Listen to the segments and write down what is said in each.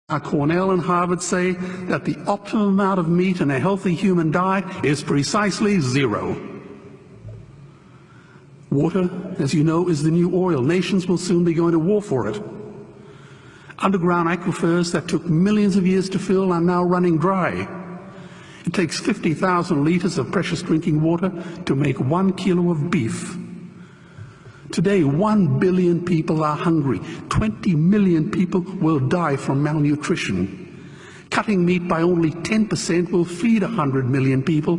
Cornell and Harvard say that the optimum amount of meat in a healthy human diet is precisely 0. Water, as you know, is the new oil. Nations will soon be going to war for it. Underground aquifers that took millions of years to fill are now running dry. It takes 50,000 liters of precious drinking water to make 1 kilo of beef. Today, 1 billion people are hungry. 20 million people will die from malnutrition. Cutting meat by only 10% will feed 100 million people,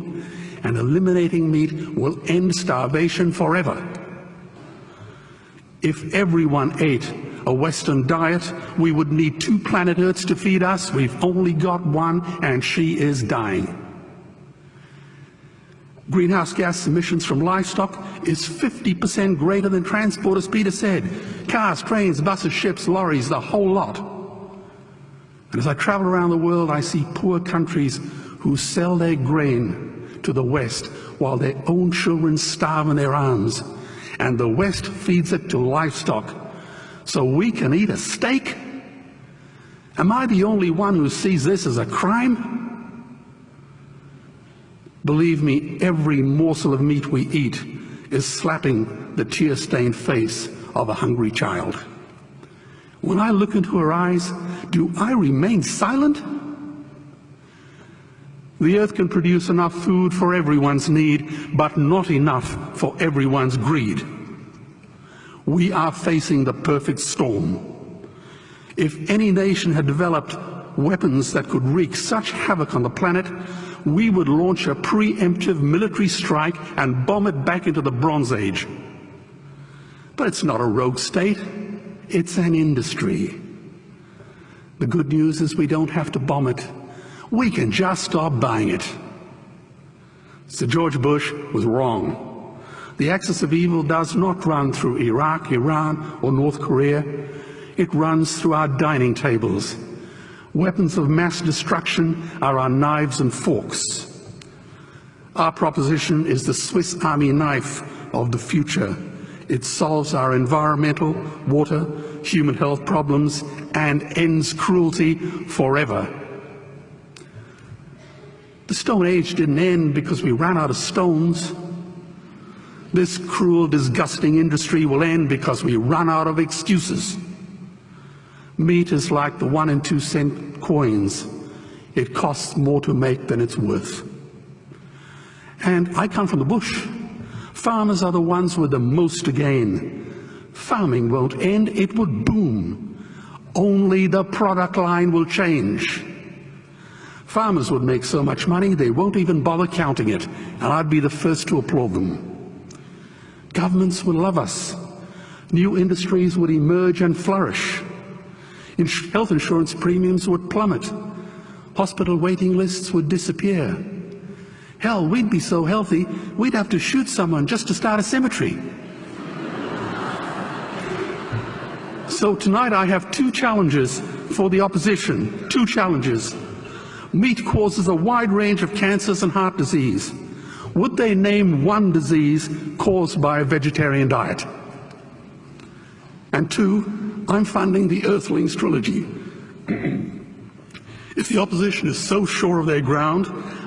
and eliminating meat will end starvation forever. If everyone ate a Western diet, we would need 2 planet Earths to feed us. We've only got one, and she is dying. Greenhouse gas emissions from livestock is 50% greater than transport, as Peter said. Cars, trains, buses, ships, lorries, the whole lot. And as I travel around the world, I see poor countries who sell their grain to the West while their own children starve in their arms. And the West feeds it to livestock so we can eat a steak? Am I the only one who sees this as a crime? Believe me, every morsel of meat we eat is slapping the tear-stained face of a hungry child. When I look into her eyes, do I remain silent? The earth can produce enough food for everyone's need, but not enough for everyone's greed. We are facing the perfect storm. If any nation had developed weapons that could wreak such havoc on the planet, we would launch a preemptive military strike and bomb it back into the Bronze Age. But it's not a rogue state, it's an industry. The good news is we don't have to bomb it. We can just stop buying it. Sir George Bush was wrong. The axis of evil does not run through Iraq, Iran, or North Korea. It runs through our dining tables. Weapons of mass destruction are our knives and forks. Our proposition is the Swiss Army knife of the future. It solves our environmental, water, human health problems and ends cruelty forever. The Stone Age didn't end because we ran out of stones. This cruel, disgusting industry will end because we run out of excuses. Meat is like the 1 and 2 cent coins. It costs more to make than it's worth. And I come from the bush. Farmers are the ones with the most to gain. Farming won't end, it would boom. Only the product line will change. Farmers would make so much money they won't even bother counting it, and I'd be the first to applaud them. Governments would love us. New industries would emerge and flourish. Health insurance premiums would plummet. Hospital waiting lists would disappear. Hell, we'd be so healthy, we'd have to shoot someone just to start a cemetery. So tonight I have 2 challenges for the opposition. 2 challenges. Meat causes a wide range of cancers and heart disease. Would they name one disease caused by a vegetarian diet? And 2, I'm funding the Earthlings trilogy. If the opposition is so sure of their ground,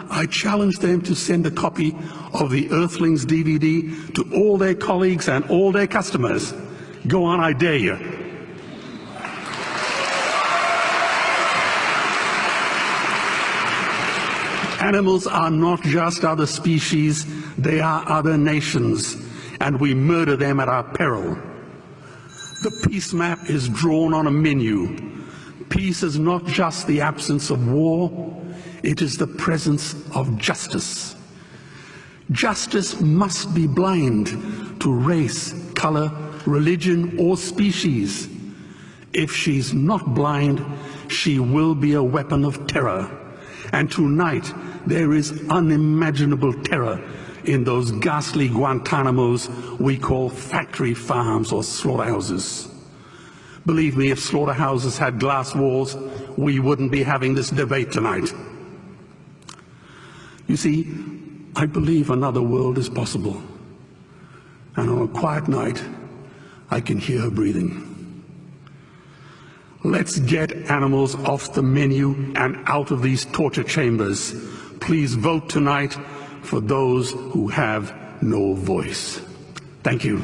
I challenge them to send a copy of the Earthlings DVD to all their colleagues and all their customers. Go on, I dare you. Animals are not just other species, they are other nations, and we murder them at our peril. The peace map is drawn on a menu. Peace is not just the absence of war, it is the presence of justice. Justice must be blind to race, color, religion, or species. If she's not blind, she will be a weapon of terror. And tonight, there is unimaginable terror in those ghastly Guantanamos we call factory farms or slaughterhouses. Believe me, if slaughterhouses had glass walls, we wouldn't be having this debate tonight. You see, I believe another world is possible. And on a quiet night, I can hear her breathing. Let's get animals off the menu and out of these torture chambers. Please vote tonight for those who have no voice. Thank you.